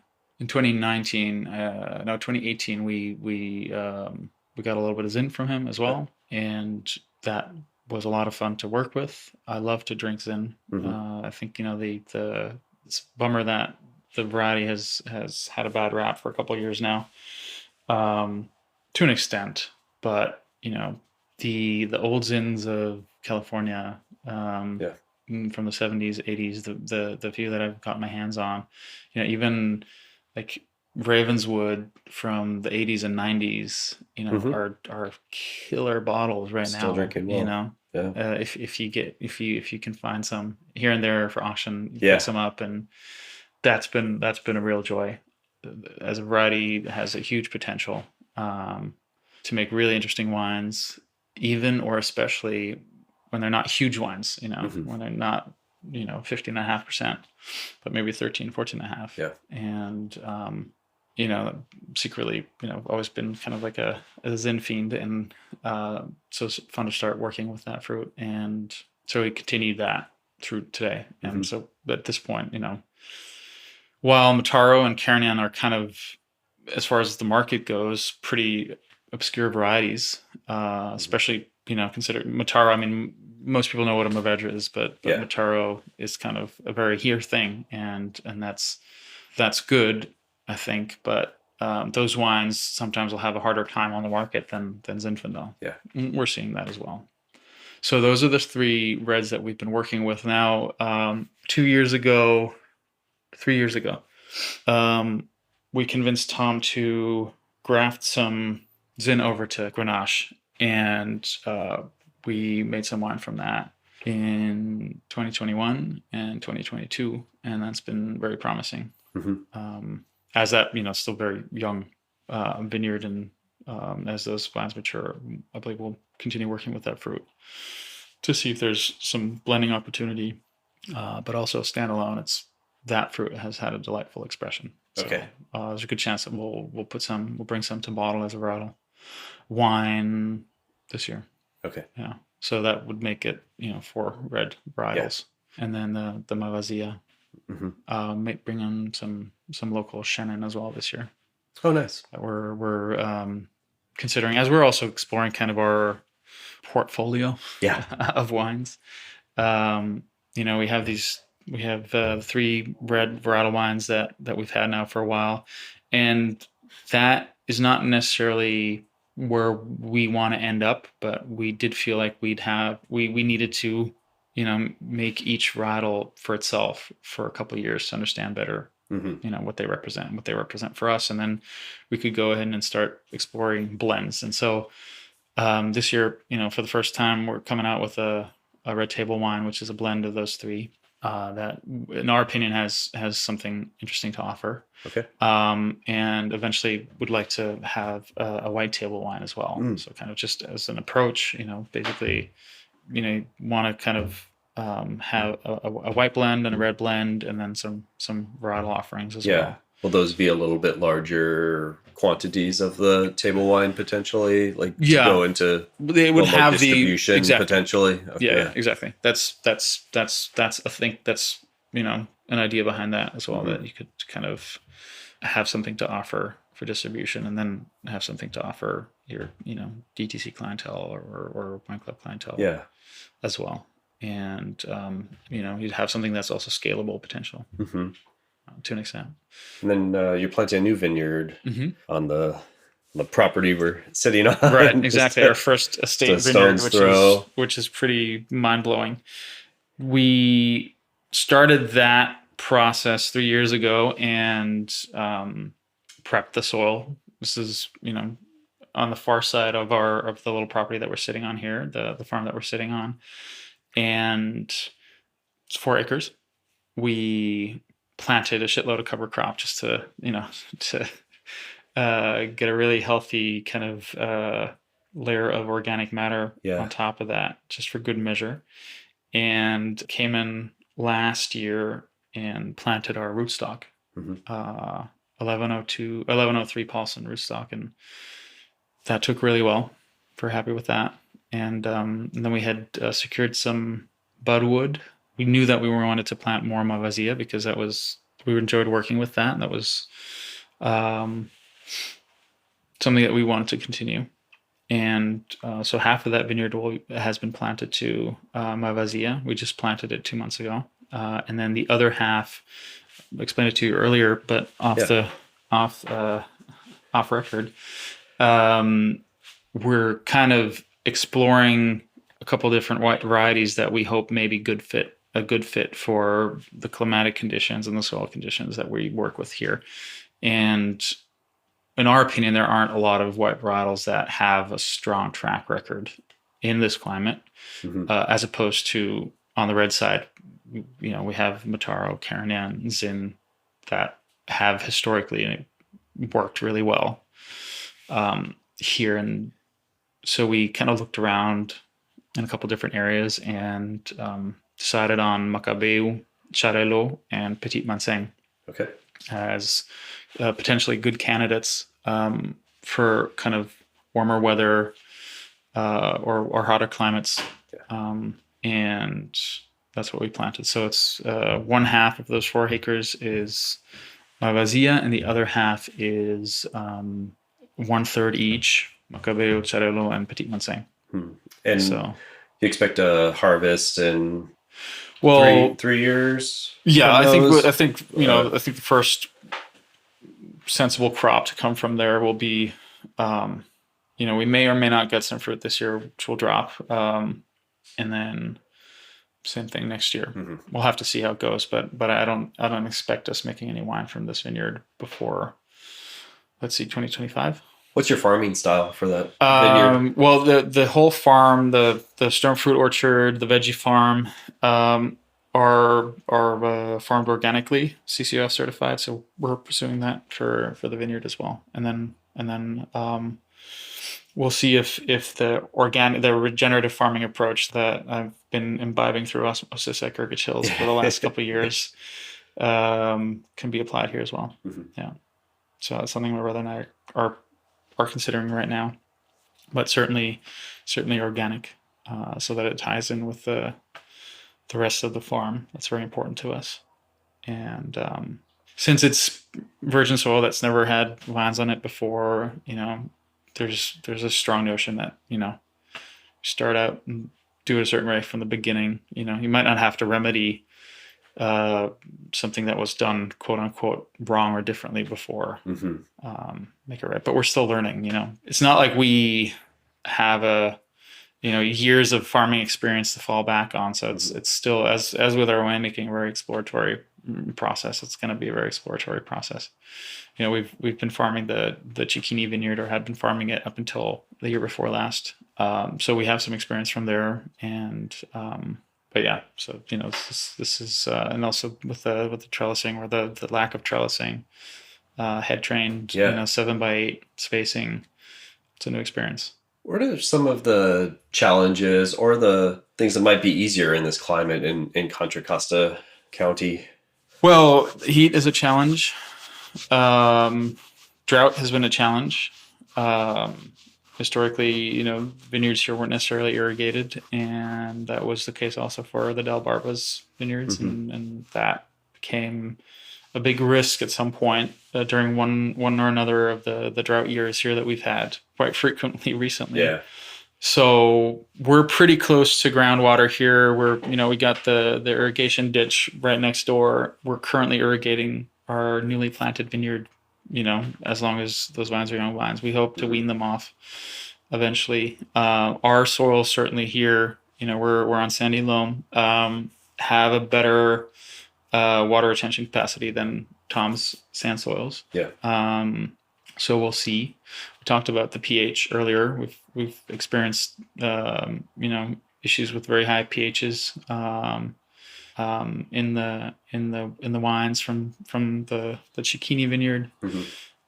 we got a little bit of Zin from him as well, and that was a lot of fun to work with. I love to drink Zin. I think it's a bummer that the variety has had a bad rap for a couple of years now, to an extent. But the old Zins of California, from the 70s, 80s, the few that I've got my hands on, even like Ravenswood from the 80s and 90s, are killer bottles right now. Still drinking well. If you can find some here and there for auction, you pick some up, and that's been a real joy. As a variety, it has a huge potential to make really interesting wines, even or especially when they're not huge wines. When they're not 15.5%, but maybe 13, 14.5. Yeah. And secretly, I've always been kind of like a Zin fiend, and so it's fun to start working with that fruit. And so we continued that through today. And so at this point, while Mataro and Carignane are kind of, as far as the market goes, pretty obscure varieties, especially, consider Mataro. I mean, most people know what a Mourvedre is, but Mataro is kind of a very here thing, and that's good, I think. But those wines sometimes will have a harder time on the market than Zinfandel. Yeah, we're seeing that as well. So those are the three reds that we've been working with now. 3 years ago, we convinced Tom to graft some Zin over to Grenache, and we made some wine from that in 2021 and 2022, and that's been very promising. As that, still very young vineyard, and as those vines mature, I believe we'll continue working with that fruit to see if there's some blending opportunity, but also standalone. That fruit has had a delightful expression. So, there's a good chance that we'll bring some to bottle as a varietal wine this year. Okay. Yeah. So that would make it, 4 red varietals, and then the Malvasia. Bring on some local Chenin as well this year. Oh, nice. That we're considering, as we're also exploring kind of our portfolio of wines. We have 3 red varietal wines that we've had now for a while, and that is not necessarily where we want to end up, but we did feel like we needed to make each varietal for itself for a couple of years to understand better what they represent for us, and then we could go ahead and start exploring blends. And so this year, for the first time, we're coming out with a red table wine, which is a blend of those 3 that, in our opinion, has something interesting to offer. Okay. And eventually would like to have a white table wine as well. So kind of just as an approach, basically, want to kind of have a white blend and a red blend, and then some varietal offerings as well. Will those be a little bit larger quantities of the table wine potentially, like to Yeah. go into They would more have distribution exactly. potentially? Okay. Yeah, exactly. That's I think that's, an idea behind that as well, that you could kind of have something to offer for distribution, and then have something to offer your, DTC clientele or wine club clientele Yeah. as well. And, you'd have something that's also scalable potential to an extent. And then you're planting a new vineyard on the property we're sitting on. Right, exactly. Our first estate vineyard, which is pretty mind-blowing. We started that process 3 years ago and prepped the soil. This is, on the far side of the little property that we're sitting on here, the farm that we're sitting on. And it's 4 acres. We planted a shitload of cover crop just to, to get a really healthy kind of layer of organic matter on top of that, just for good measure. And came in last year and planted our rootstock, 1103 Paulson rootstock, and that took really well. We're happy with that. And then we had secured some budwood. We knew that we wanted to plant more Malvasia because we enjoyed working with that. And that was something that we wanted to continue. And so half of that vineyard has been planted to Malvasia. We just planted it 2 months ago. And then the other half, I explained it to you earlier, but off record, we're kind of exploring a couple different white varieties that we hope may be a good fit for the climatic conditions and the soil conditions that we work with here. And in our opinion, there aren't a lot of white varietals that have a strong track record in this climate, as opposed to on the red side. We have Mataro, Carignane, Zin that have historically worked really well here. And so we kind of looked around in a couple different areas and decided on Macabeu, Charelot, and Petit Manseng as potentially good candidates for kind of warmer weather or hotter climates. And that's what we planted. So it's 1/2 of those 4 acres is Malvasia, and the other half is 1/3 each, Macabeu, Charelot, and Petit Manseng. And so you expect a harvest in 3 years? Yeah, I think the first sensible crop to come from there will be, we may or may not get some fruit this year, which will drop, and then same thing next year. We'll have to see how it goes, but I don't expect us making any wine from this vineyard before, let's see, 2025. What's your farming style for that vineyard? Well, the whole farm, the stone fruit orchard, the veggie farm, are farmed organically, CCOF certified. So we're pursuing that for the vineyard as well. And then we'll see if the regenerative farming approach that I've been imbibing through osmosis at Erggelet Hills for the last couple of years can be applied here as well. Yeah. So that's something my brother and I are considering right now, but certainly organic, so that it ties in with the rest of the farm. That's very important to us. And since it's virgin soil that's never had vines on it before, there's a strong notion that, start out and do it a certain way from the beginning. You might not have to remedy something that was done, quote unquote, wrong or differently before, make it right. But we're still learning, It's not like we have years of farming experience to fall back on. So it's still, as with our winemaking, very exploratory process. It's going to be a very exploratory process. We've been farming the Cicchini vineyard, or had been farming it up until the year before last. So we have some experience from there, and but yeah, so this is and also with the trellising, or the lack of trellising, head trained, 7x8 spacing. It's a new experience. What are some of the challenges or the things that might be easier in this climate in Contra Costa County? Well, heat is a challenge. Drought has been a challenge. Historically, vineyards here weren't necessarily irrigated, and that was the case also for the Delbarba's vineyards, and that became a big risk at some point during one or another of the drought years here that we've had quite frequently recently. Yeah. So we're pretty close to groundwater here. We got the irrigation ditch right next door. We're currently irrigating our newly planted vineyard, as long as those vines are young vines. We hope to wean them off eventually. Our soil certainly here, we're on sandy loam, have a better water retention capacity than Tom's sand soils. Yeah. So we'll see. We talked about the pH earlier. We've experienced issues with very high pHs in the wines from the Cicchini vineyard. Mm-hmm.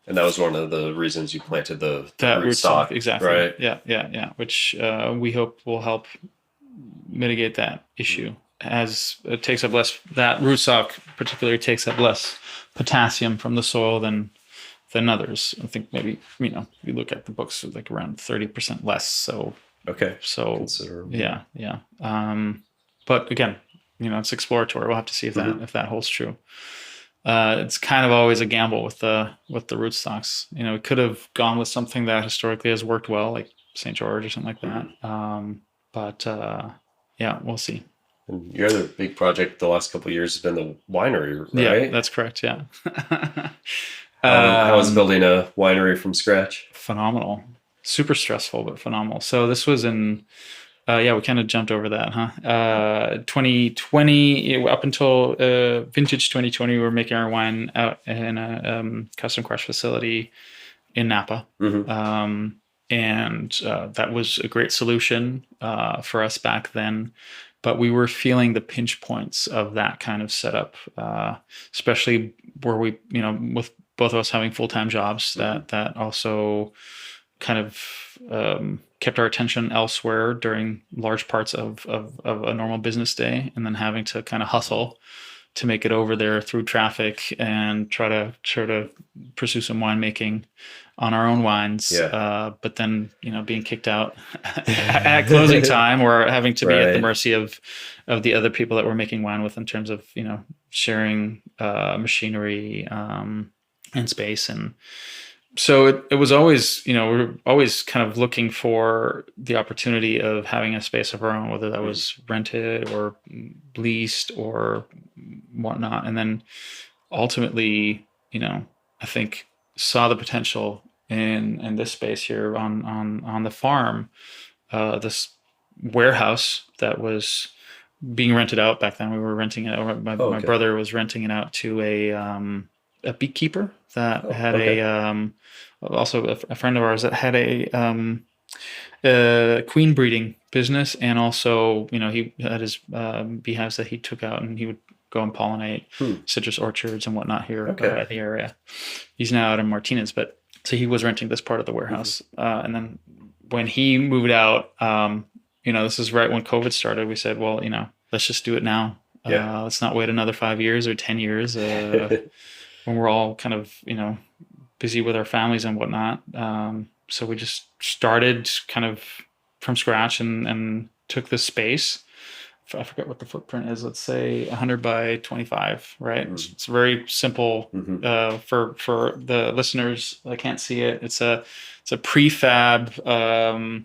And that was one of the reasons you planted the rootstock. Exactly. Right. Yeah. Which we hope will help mitigate that issue, as it takes up less. That rootstock particularly takes up less potassium from the soil than others. I think maybe you look at the books, like around 30% less. So okay. So considerable. Yeah. But again, it's exploratory. We'll have to see if that holds true. It's kind of always a gamble with the rootstocks. We could have gone with something that historically has worked well, like St. George or something like that. But we'll see. And your other big project the last couple of years has been the winery, right? Yeah, that's correct. Yeah. How was building a winery from scratch? Phenomenal. Super stressful, but phenomenal. So this was in, we kind of jumped over that, huh? 2020, up until vintage 2020, we were making our wine out in a custom crush facility in Napa. Mm-hmm. And that was a great solution for us back then. But we were feeling the pinch points of that kind of setup, especially where we, with both of us having full-time jobs, that also kind of kept our attention elsewhere during large parts of a normal business day, and then having to kind of hustle to make it over there through traffic and try to pursue some winemaking on our own wines. Yeah. But then, being kicked out at closing time, or having to be at the mercy of the other people that we're making wine with, in terms of, sharing machinery and space. And so it was always, we were always kind of looking for the opportunity of having a space of our own, whether that was rented or leased or whatnot. And then ultimately, I think saw the potential in this space here on the farm, this warehouse that was being rented out back then. We were renting it out. My brother was renting it out to a beekeeper that had also a friend of ours that had a queen breeding business, and also he had his beehives that he took out, and he would go and pollinate citrus orchards and whatnot here in the area. He's now out in Martinez, but so he was renting this part of the warehouse. And then when he moved out, this is right when COVID started. We said, well, let's just do it now. Let's not wait another 5 years or 10 years when we're all kind of, busy with our families and whatnot. So we just started kind of from scratch and took this space. I forget what the footprint is. Let's say 100 by 25, right? It's very simple for the listeners that can't see it. It's a prefab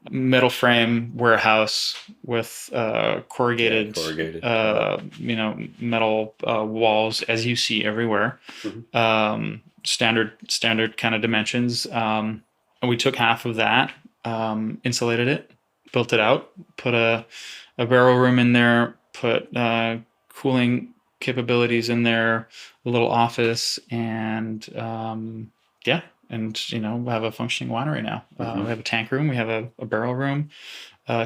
metal frame warehouse with corrugated metal walls, as you see everywhere. Standard kind of dimensions. And we took half of that, insulated it, built it out, put a barrel room in there, put cooling capabilities in there, a little office, and we have a functioning winery now. We have a tank room, we have a barrel room,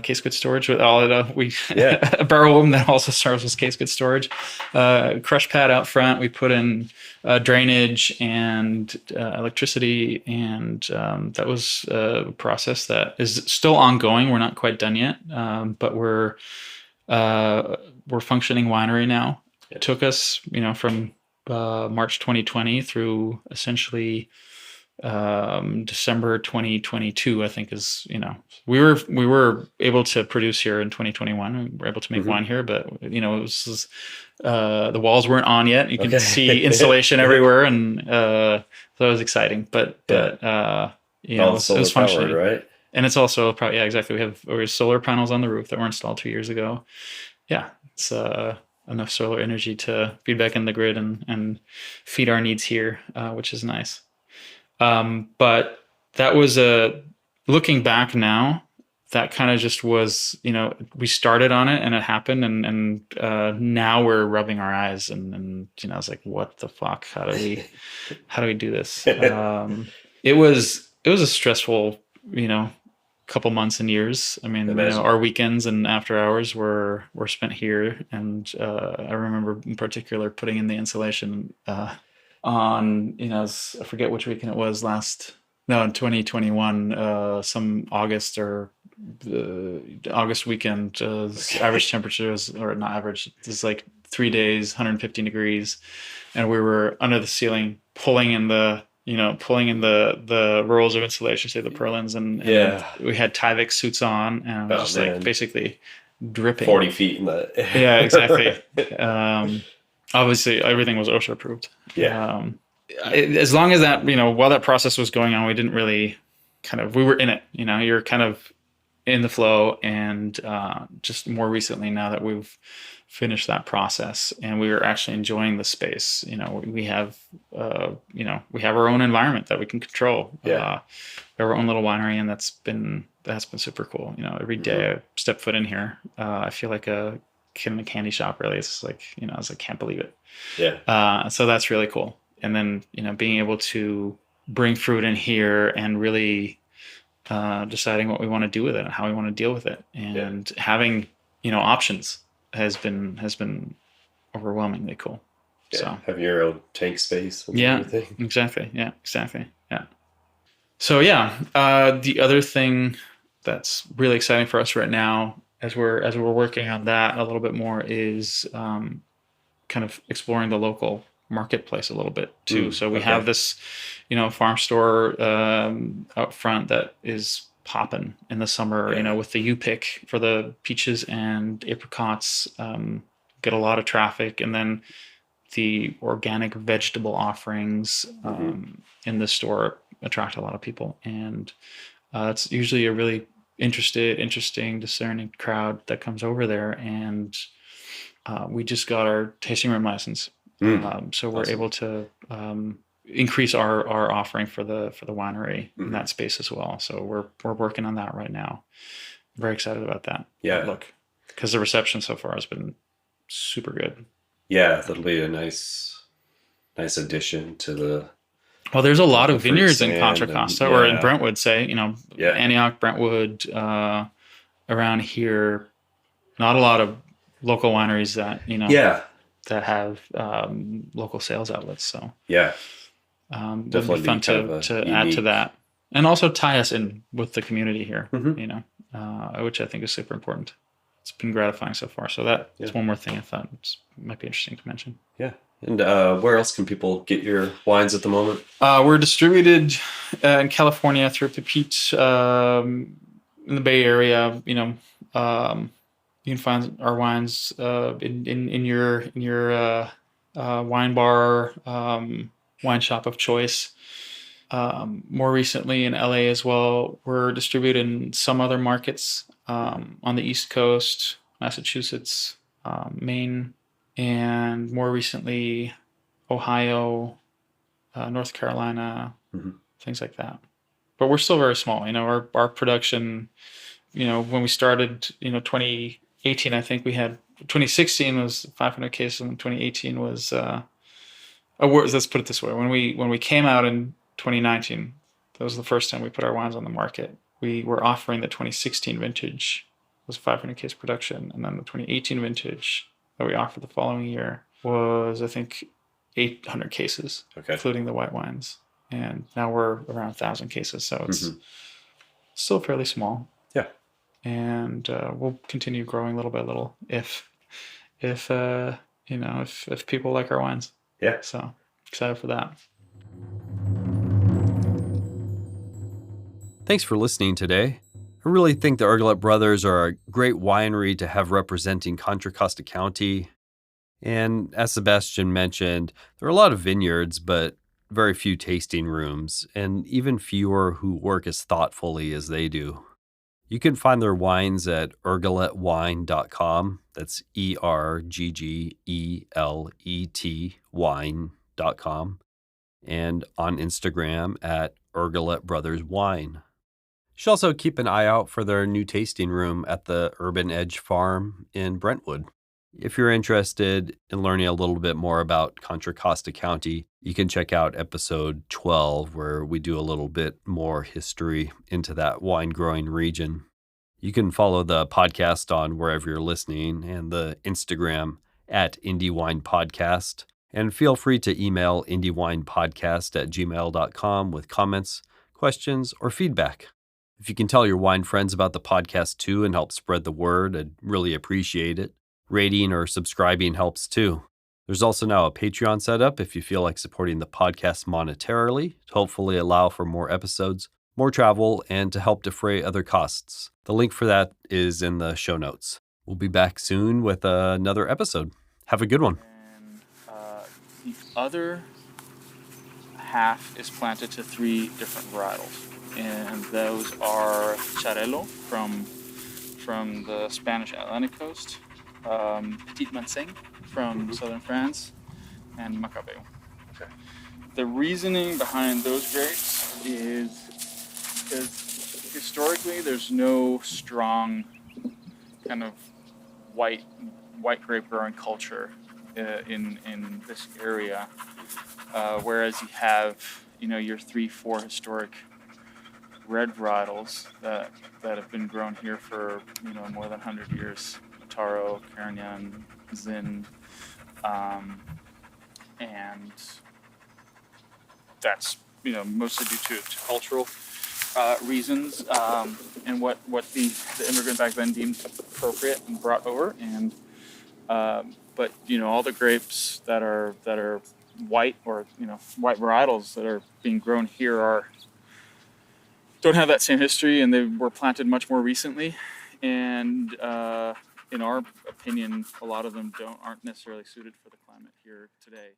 case goods storage with all a barrel room that also serves as case goods storage, crush pad out front. We put in drainage and electricity, and that was a process that is still ongoing. We're not quite done yet, but we're functioning winery now. It took us, from March 2020 through essentially December 2022, I think is, we were able to produce here in 2021. We were able to make wine here, but it was the walls weren't on yet. You can see insulation everywhere, and so it was exciting. But it was functioning, right? And it's also probably exactly. We have solar panels on the roof that were installed 2 years ago. Yeah, it's enough solar energy to feed back in the grid and feed our needs here, which is nice. But that was looking back now, that kind of just was, we started on it and it happened, and now we're rubbing our eyes and I was like, what the fuck? How do we do this? It was a stressful, couple months and years. I mean, our weekends and after hours were spent here, and I remember in particular putting in the insulation on, I forget which weekend it was in 2021, some August or the August weekend, average temperatures, or not average, it's like 3 days, 115 degrees. And we were under the ceiling pulling in the rolls of insulation, say the purlins, and we had Tyvek suits on, and I was like basically dripping 40 feet in the yeah, exactly. Obviously everything was OSHA approved. As long as that, while that process was going on, we didn't really we were in it, you're kind of in the flow. And just more recently, now that we've finished that process and we are actually enjoying the space, we have our own environment that we can control. We have our own little winery, and that's been super cool. Every day I step foot in here, I feel like a kid in a candy shop, really. It's like, I was like, can't believe it. So that's really cool. And then, being able to bring fruit in here and really deciding what we want to do with it and how we want to deal with it, and having, options has been overwhelmingly cool. So have your own tank space and everything. Exactly. Yeah. So the other thing that's really exciting for us right now, as we're working on that a little bit more, is kind of exploring the local marketplace a little bit too. So we have this, farm store out front that is popping in the summer, with the U-pick for the peaches and apricots, get a lot of traffic. And then the organic vegetable offerings in the store attract a lot of people. And it's usually a really interesting, discerning crowd that comes over there. And we just got our tasting room license. So we're able to increase our offering for the winery in that space as well. So we're working on that right now. I'm very excited about that. Look, because the reception so far has been super good. Yeah, that'll be a nice addition to the. Well, there's a lot of vineyards in Contra Costa or in Brentwood, say, Antioch, Brentwood, around here. Not a lot of local wineries that, that have local sales outlets. So definitely fun to add to that, and also tie us in with the community here, which I think is super important. It's been gratifying so far. So that's one more thing I thought might be interesting to mention. Yeah. And where else can people get your wines at the moment? We're distributed in California through Pepite, in the Bay Area. You can find our wines in your wine bar, wine shop of choice. More recently in LA as well. We're distributed in some other markets on the East Coast, Massachusetts, Maine, and more recently Ohio, North Carolina, things like that. But we're still very small. Our production, when we started, 2018, I think we had 2016 was 500 cases, and 2018 was let's put it this way: when we came out in 2019, that was the first time we put our wines on the market. We were offering the 2016 vintage was 500 case production, and then the 2018 vintage that we offered the following year was, I think, 800 cases, including the white wines. And now we're around 1,000 cases, so it's still fairly small. Yeah, and we'll continue growing little by little if people like our wines. Yeah. So excited for that. Thanks for listening today. I really think the Erggelet Brothers are a great winery to have representing Contra Costa County. And as Sebastian mentioned, there are a lot of vineyards, but very few tasting rooms, and even fewer who work as thoughtfully as they do. You can find their wines at erggeletwine.com. That's ERGGELET wine.com. And on Instagram at Erggelet Brothers Wine. You should also keep an eye out for their new tasting room at the Urban Edge Farm in Brentwood. If you're interested in learning a little bit more about Contra Costa County, you can check out episode 12, where we do a little bit more history into that wine growing region. You can follow the podcast on wherever you're listening and the Instagram at Indie Wine Podcast. And feel free to email indiewinepodcast@gmail.com with comments, questions, or feedback. If you can tell your wine friends about the podcast too and help spread the word, I'd really appreciate it. Rating or subscribing helps too. There's also now a Patreon setup if you feel like supporting the podcast monetarily to hopefully allow for more episodes, more travel, and to help defray other costs. The link for that is in the show notes. We'll be back soon with another episode. Have a good one. And the other half is planted to 3 different varietals. And those are Charello from the Spanish Atlantic coast, Petit Manseng from southern France, and Macabeo. Okay. The reasoning behind those grapes is because historically there's no strong kind of white grape growing culture in this area, whereas you have your 3-4 historic red varietals that have been grown here for more than 100 years. Mataro, Carignane, Zin, and that's mostly due to cultural reasons and what the immigrant back then deemed appropriate and brought over. And but all the grapes that are white or white varietals that are being grown here don't have that same history, and they were planted much more recently. And in our opinion, a lot of them aren't necessarily suited for the climate here today.